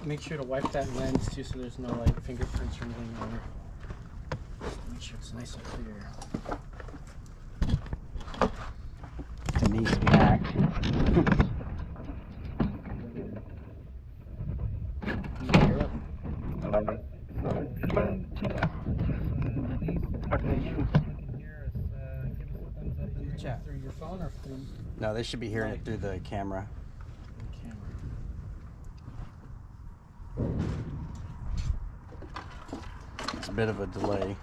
Make sure to wipe that lens too, so there's no like fingerprints or anything on it. Make sure it's nice and clear. Denise back. Chat through your phone or through? No, they should be hearing it through the camera. It's a bit of a delay.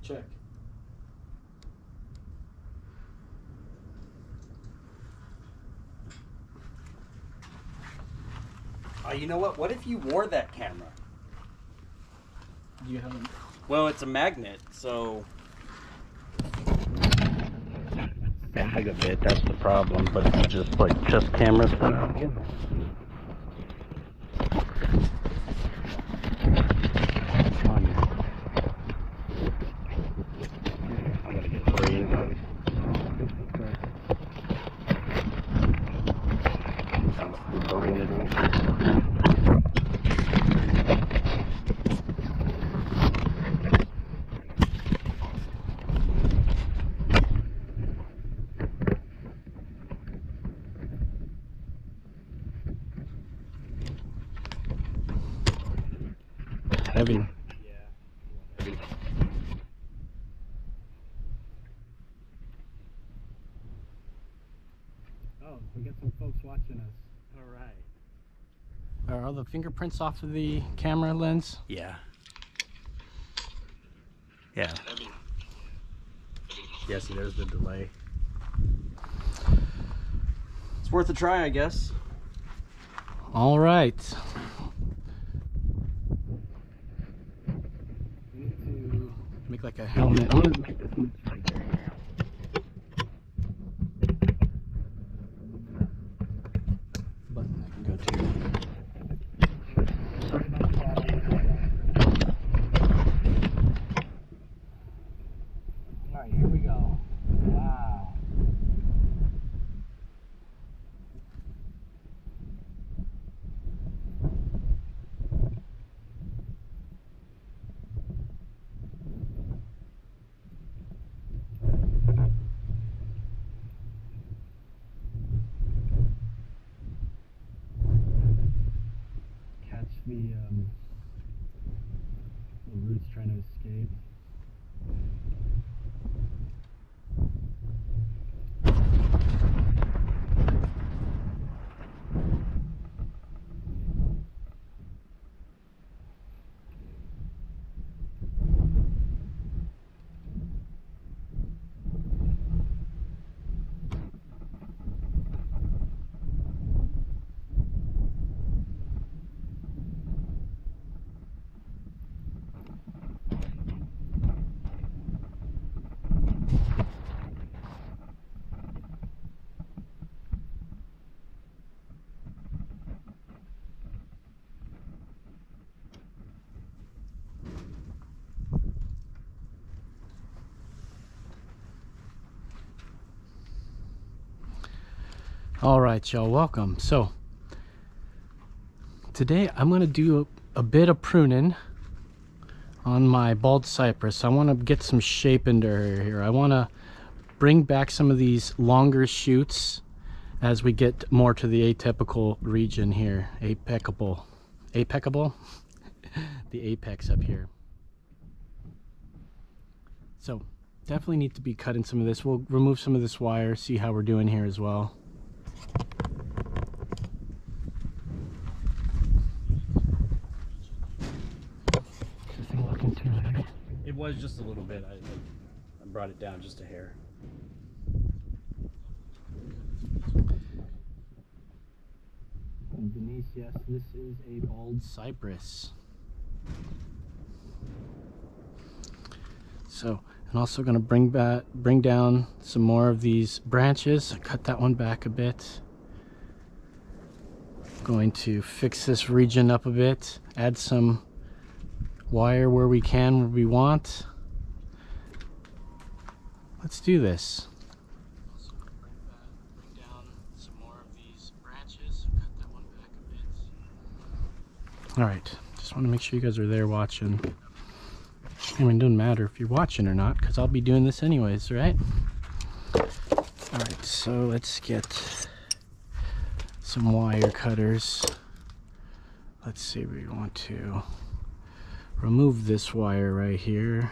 Check. You know what? What if you wore that camera? You haven't. Well, it's a magnet, so. Bag a bit, that's the problem. But if you just like just cameras, then heavy. Yeah. Oh, we got some folks watching us. All right. Are all the fingerprints off of the camera lens? Yeah. Yeah. Yeah, see, there's the delay. It's worth a try, I guess. All right. We need to Make like a helmet. Button I can go to. All right, here we go. Wow. Catch the roots trying to escape. All right, y'all, welcome. So today I'm going to do a bit of pruning on my bald cypress. I want to get some shape into her here. I want to bring back some of these longer shoots as we get more to the atypical region here. Apexable. The apex up here. So definitely need to be cutting some of this. We'll remove some of this wire, see how we're doing here as well. It was just a little bit. I brought it down just a hair. And Denise, yes, this is a bald cypress. So, I'm also going to bring down some more of these branches. I cut that one back a bit. Going to fix this region up a bit, add some wire where we can, where we want. Let's do this. Also bring down some more of these branches. Cut that one back a bit. All right, just want to make sure you guys are there watching. I mean, it doesn't matter if you're watching or not, because I'll be doing this anyways, right? All right, so let's get some wire cutters. Let's see, we want to remove this wire right here.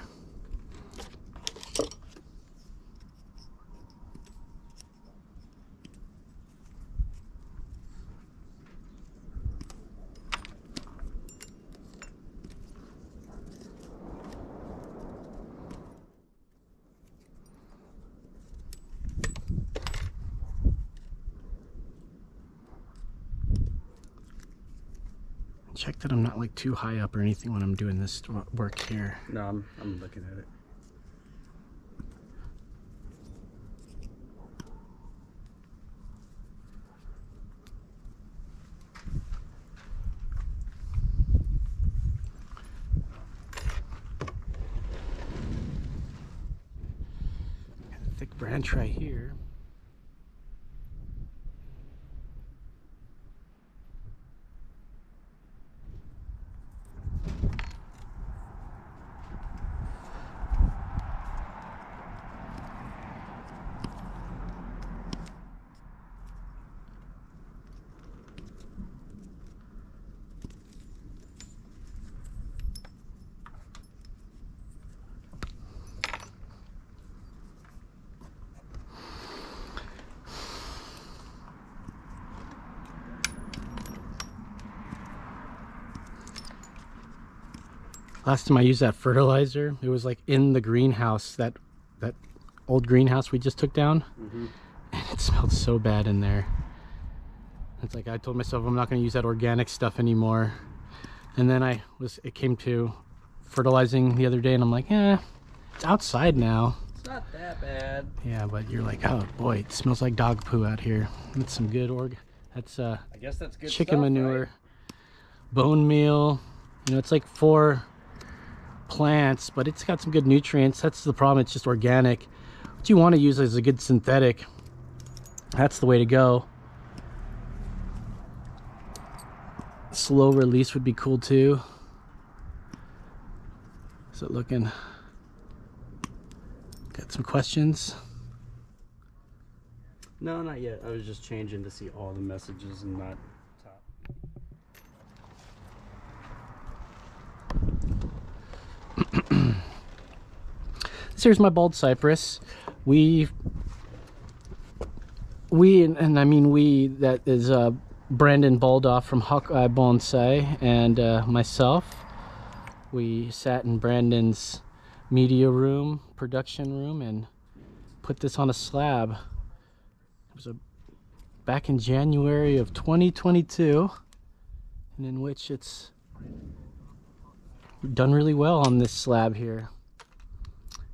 Check that I'm not like too high up or anything when I'm doing this work here. No, I'm looking at it. Got a thick branch right here. Last time I used that fertilizer, it was like in the greenhouse, that old greenhouse we just took down. Mm-hmm. And it smelled so bad in there. It's like I told myself I'm not going to use that organic stuff anymore. And then it came to fertilizing the other day, and I'm like, it's outside now. It's not that bad. Yeah, but you're like, oh boy, it smells like dog poo out here. That's some good that's I guess that's good chicken stuff, manure, right? bone meal. You know, it's like for plants, but it's got some good nutrients. That's the problem, it's just organic. What you want to use is a good synthetic. That's the way to go. Slow release would be cool too. Is it looking? Got some questions? No, not yet. I was just changing to see all the messages and not top. Here's my bald cypress. And I mean we, that is Brandon Baldoff from Hawkeye Bonsai and myself. We sat in Brandon's media room, production room, and put this on a slab. It was back in January of 2022, and in which it's done really well on this slab here.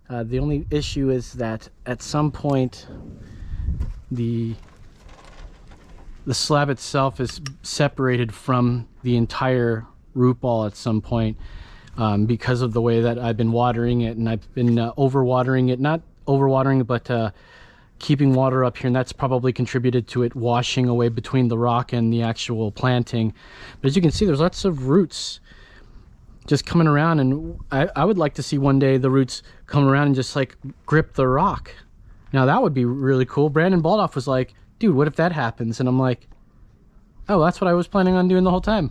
The only issue is that at some point the slab itself is separated from the entire root ball at some point, because of the way that I've been watering it, and I've been overwatering it, not overwatering it, but keeping water up here, and that's probably contributed to it washing away between the rock and the actual planting. But as you can see, there's lots of roots just coming around, and I would like to see one day the roots come around and just like grip the rock. Now that would be really cool. Brandon Baldoff was like, dude, what if that happens? And I'm like, oh, that's what I was planning on doing the whole time.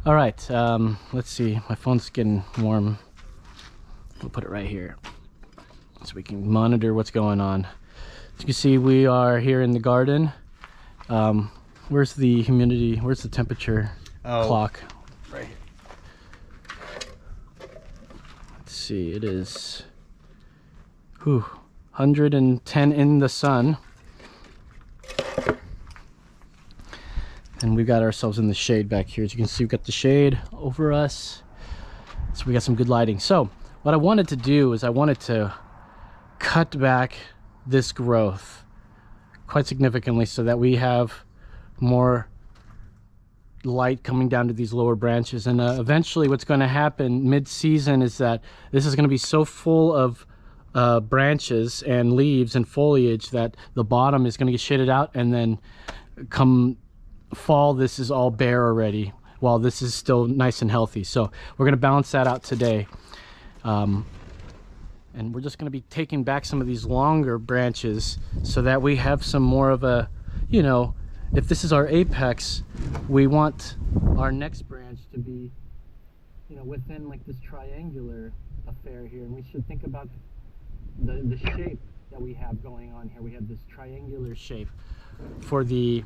All right, let's see, my phone's getting warm. We'll put it right here so we can monitor what's going on. As you can see, we are here in the garden. Where's the humidity? Where's the temperature clock? Right here. Let's see, it is, whew, 110 in the sun. And we've got ourselves in the shade back here. As you can see, we've got the shade over us. So we got some good lighting. So what I wanted to do is I wanted to cut back this growth quite significantly so that we have more light coming down to these lower branches. And eventually what's going to happen mid-season is that this is going to be so full of branches and leaves and foliage that the bottom is going to get shaded out, and then come fall this is all bare already while this is still nice and healthy. So we're going to balance that out today, and we're just going to be taking back some of these longer branches so that we have some more of a, you know, if this is our apex, we want our next branch to be, you know, within like this triangular affair here. And we should think about the shape that we have going on here. We have this triangular shape for the,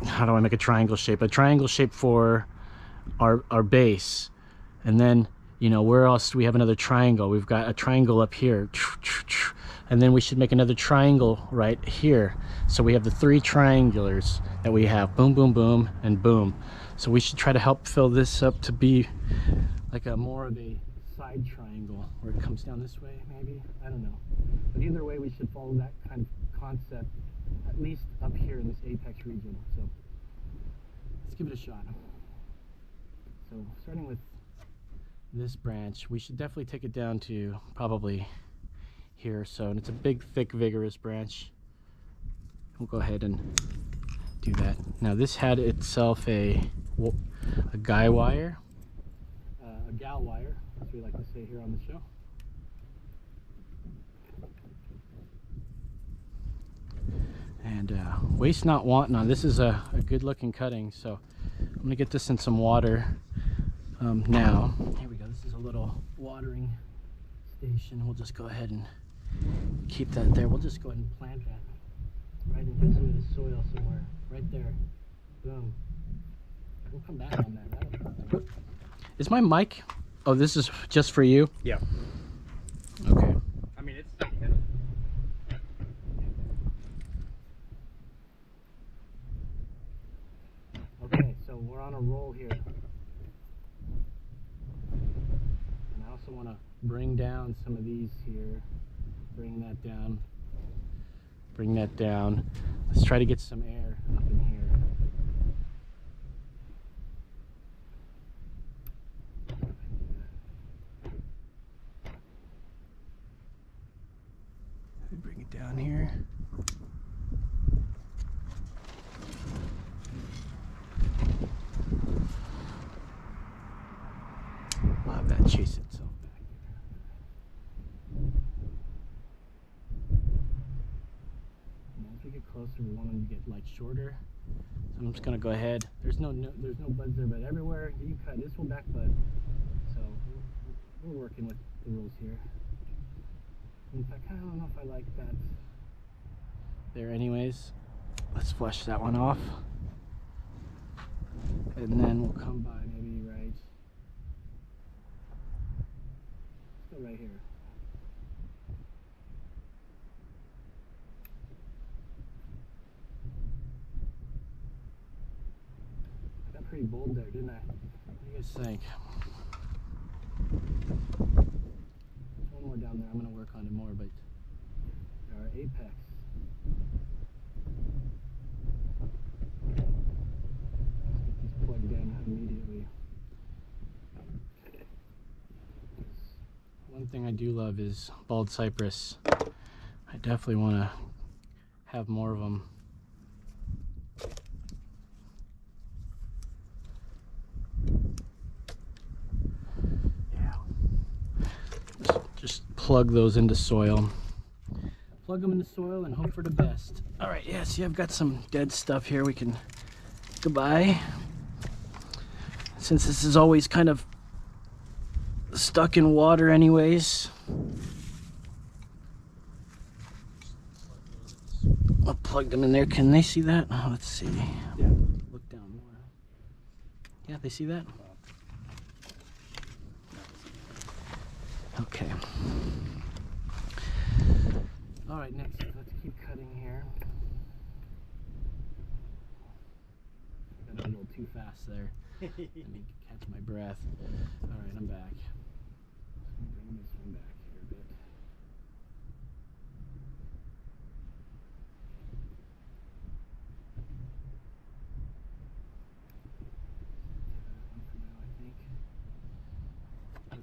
how do I make a triangle shape? A triangle shape for our base. And then, you know, where else do we have another triangle? We've got a triangle up here. And then we should make another triangle right here. So we have the 3 triangulars that we have. Boom, boom, boom, and boom. So we should try to help fill this up to be like a more of a side triangle where it comes down this way, maybe. I don't know. But either way, we should follow that kind of concept, at least up here in this apex region. So let's give it a shot. So starting with this branch, we should definitely take it down to probably here or so. And it's a big, thick, vigorous branch. We'll go ahead and do that. Now this had itself a guy wire, a gal wire, as we like to say here on the show. And waste not, want not. This is a good looking cutting, so I'm gonna get this in some water now. Here we go. This is a little watering station. We'll just go ahead and keep that there. We'll just go ahead and plant that right into some of the soil somewhere. Right there. Boom. We'll come back on that. Is my mic? Oh, this is just for you? Yeah. Okay. I mean, it's. Okay, so we're on a roll here. And I also want to bring down some of these here. Bring that down. Bring that down. Let's try to get some air up in here. Bring it down here. I'll have that chase itself back here. And as we get closer, we want them to get like shorter. So I'm just gonna go ahead. There's no buds there, but everywhere you cut, this will back bud. So we're working with the rules here. In fact, I don't know if I like that there anyways. Let's flush that one off. And then we'll come by maybe right. Let's go right here. I got pretty bold there, didn't I? What do you guys think? One more down there. I'm going to work on it more, but our apex. Let's get these plugged in immediately. One thing I do love is bald cypress. I definitely want to have more of them. Just plug those into soil. Plug them into soil and hope for the best. All right, yeah, see, I've got some dead stuff here we can goodbye. Since this is always kind of stuck in water anyways. I'll plug them in there. Can they see that? Oh, let's see. Yeah. Look down more. Yeah, they see that? Okay. All right, next, let's keep cutting here. I got a little too fast there. Let me catch my breath. All right, I'm back. Bring this one back here a bit.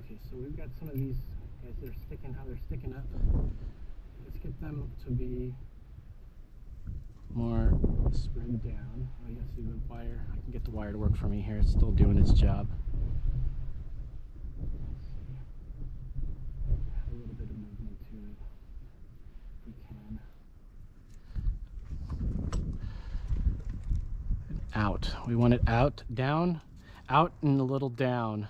Okay, so we've got some of these guys that are sticking, how they're sticking up. Let's get them to be more spread down. Oh, you see the wire? I can get the wire to work for me here. It's still doing its job. Add a little bit of movement to it if we can. And out. We want it out, down, out, and a little down.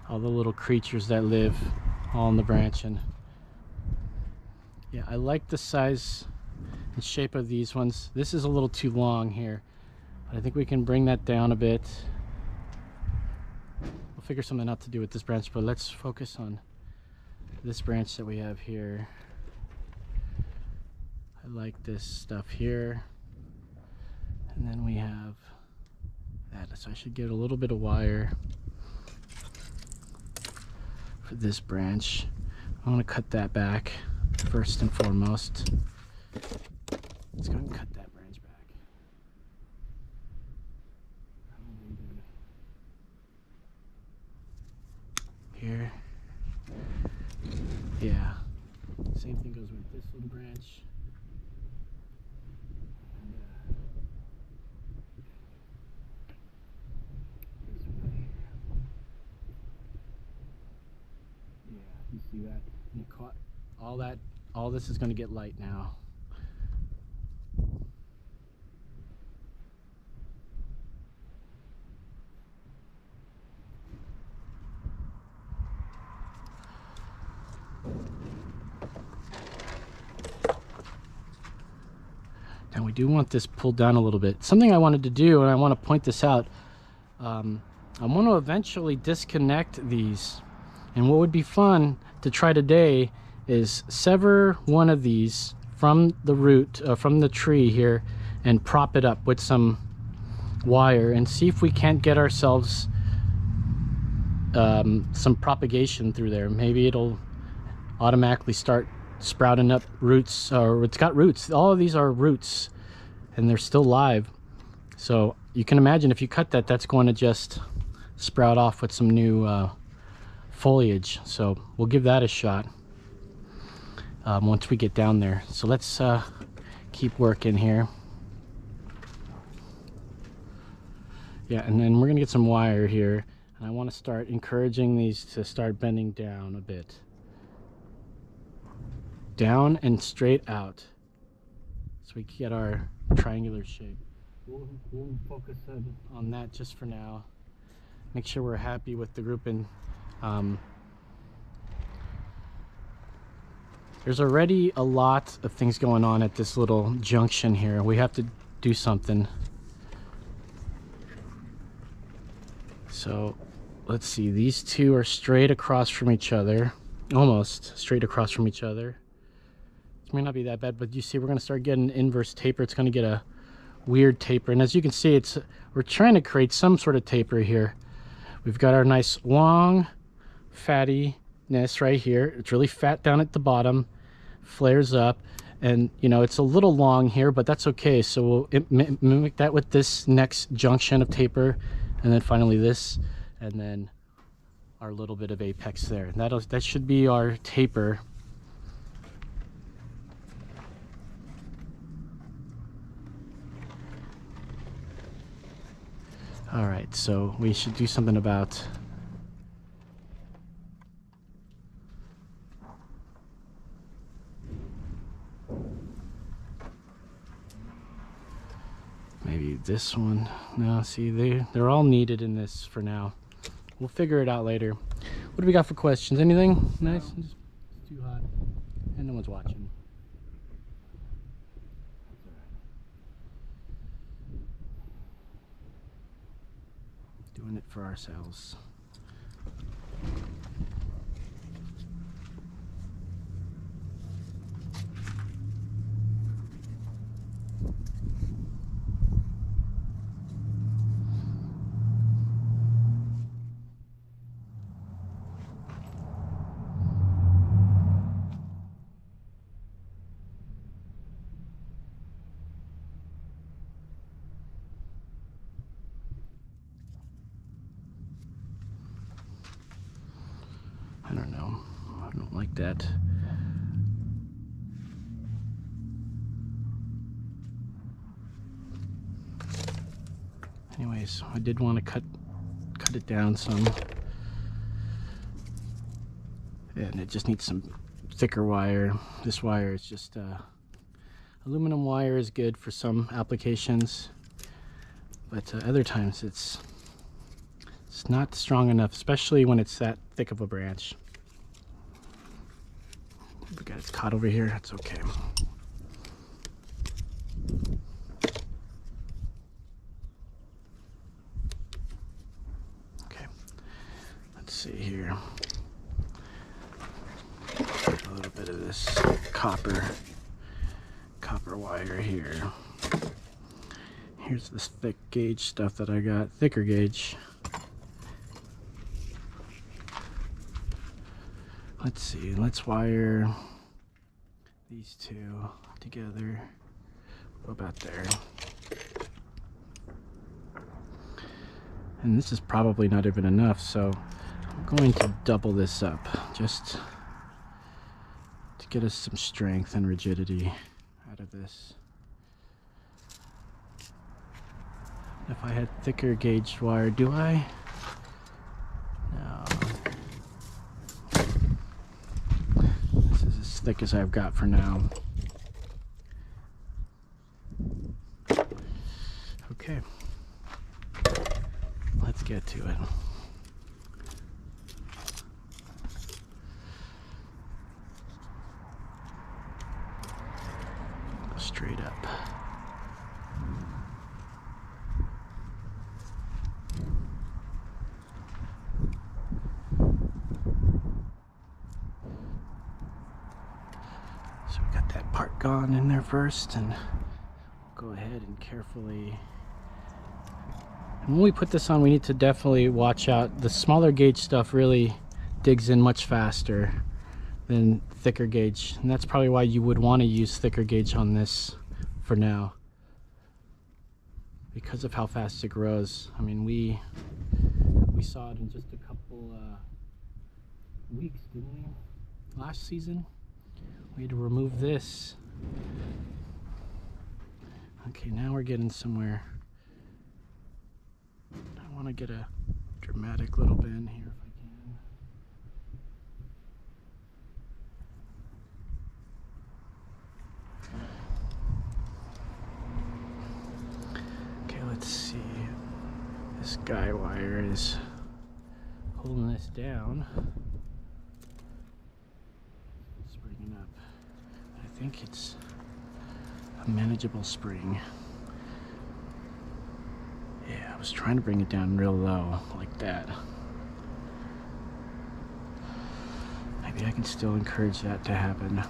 All the little creatures that live all in the branching. Yeah, I like the size and shape of these ones. This is a little too long here, but I think we can bring that down a bit. We'll figure something out to do with this branch, but let's focus on this branch that we have here. I like this stuff here. And then we have that, so I should get a little bit of wire for this branch. I want to cut that back first and foremost. Let's go ahead and cut that branch back. Here. Yeah. Same thing goes with this little branch. And, this one right here. Yeah, you see that? You caught all that. All this is going to get light now. Now we do want this pulled down a little bit. Something I wanted to do, and I want to point this out, I want to eventually disconnect these. And what would be fun to try today is sever one of these from the root, from the tree here, and prop it up with some wire and see if we can't get ourselves some propagation through there. Maybe it'll automatically start sprouting up roots, or it's got roots. All of these are roots and they're still live. So you can imagine if you cut that, that's going to just sprout off with some new foliage. So we'll give that a shot once we get down there. So let's keep working here. Yeah, and then we're gonna get some wire here, and I want to start encouraging these to start bending down a bit. Down and straight out, so we get our triangular shape. We'll focus on that just for now. Make sure we're happy with the grouping. There's already a lot of things going on at this little junction here. We have to do something. So let's see, these two are straight across from each other, almost straight across from each other. It may not be that bad, but you see we're going to start getting inverse taper. It's going to get a weird taper, and as you can see, we're trying to create some sort of taper here. We've got our nice long fattiness right here. It's really fat down at the bottom, flares up, and you know it's a little long here, but that's okay. So we'll mimic that with this next junction of taper, and then finally this, and then our little bit of apex there. That should be our taper. All right, so we should do something about maybe this one. No, see, they're all needed in this for now. We'll figure it out later. What do we got for questions? Anything nice? It's too hot and no one's watching. Doing it for ourselves. like that. Anyways, I did want to cut it down some, and it just needs some thicker wire. This wire is just aluminum wire is good for some applications, but other times it's not strong enough, especially when it's that thick of a branch. We got it caught over here. That's okay. Let's see here. A little bit of this copper wire here. Here's this thick gauge stuff that I got, thicker gauge. Let's see, let's wire these two together about there. And this is probably not even enough, so I'm going to double this up just to get us some strength and rigidity out of this. If I had thicker gauge wire, do I? No. This is as thick as I've got for now. Okay. Let's get to it. Go straight up. So we got that part gone in there first, and we'll go ahead and carefully. And when we put this on, we need to definitely watch out. The smaller gauge stuff really digs in much faster than thicker gauge, and that's probably why you would want to use thicker gauge on this for now, because of how fast it grows. I mean, we saw it in just a couple weeks, didn't we? Last season we had to remove this. Okay, now we're getting somewhere. I want to get a dramatic little bend here if I can. Okay, let's see. This guy wire is holding this down. Springing up. I think it's a manageable spring. Yeah, I was trying to bring it down real low, like that. Maybe I can still encourage that to happen.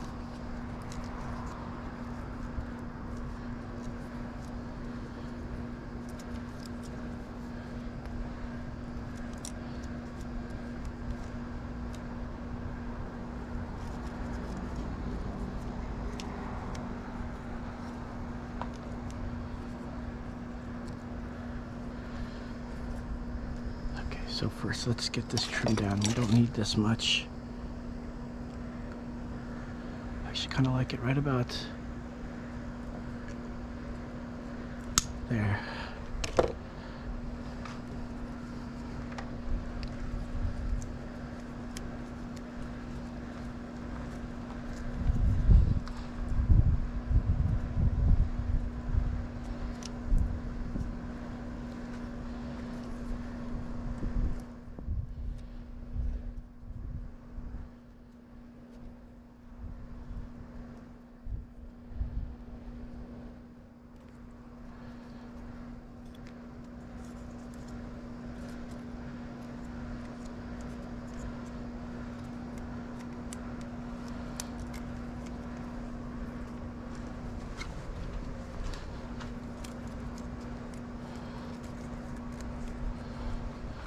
So first, let's get this trimmed down. We don't need this much. I actually kind of like it right about there.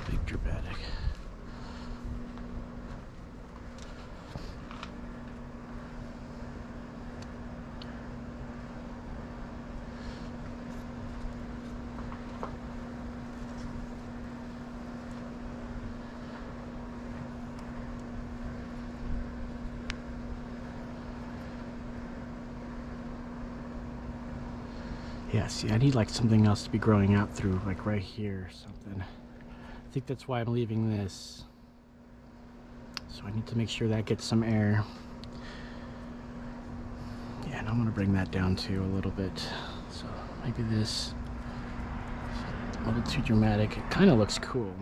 Big dramatic. Yeah, see, I need like something else to be growing out through, like right here or something. I think that's why I'm leaving this. So I need to make sure that gets some air. Yeah, and I'm gonna bring that down too a little bit. So maybe this is a little too dramatic. It kind of looks cool.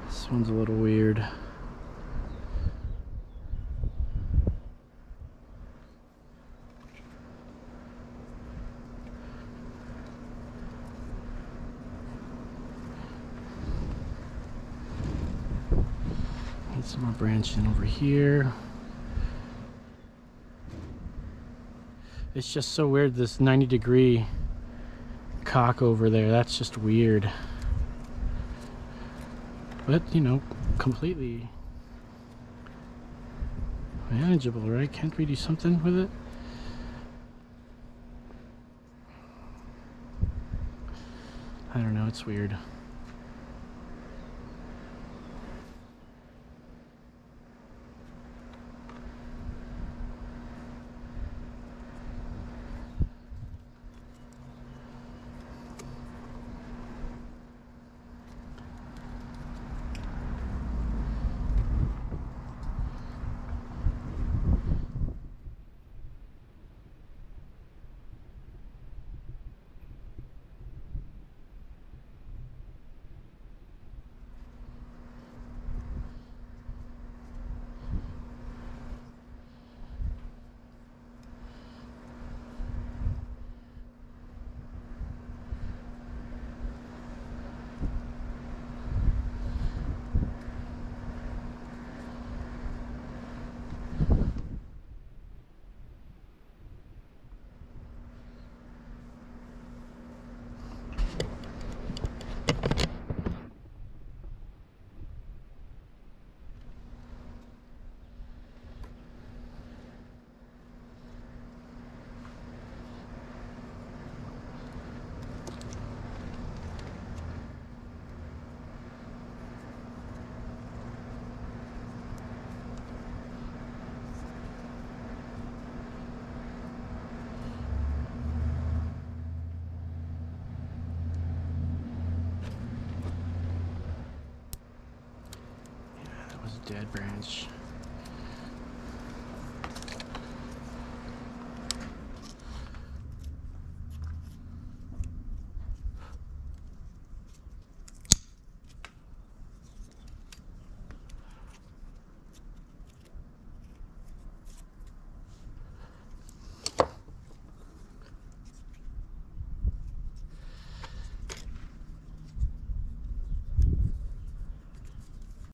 This one's a little weird. Need some more branching over here. It's just so weird, this 90-degree cock over there. That's just weird. But, you know, completely manageable, right? Can't we do something with it? I don't know, it's weird. That was a dead branch.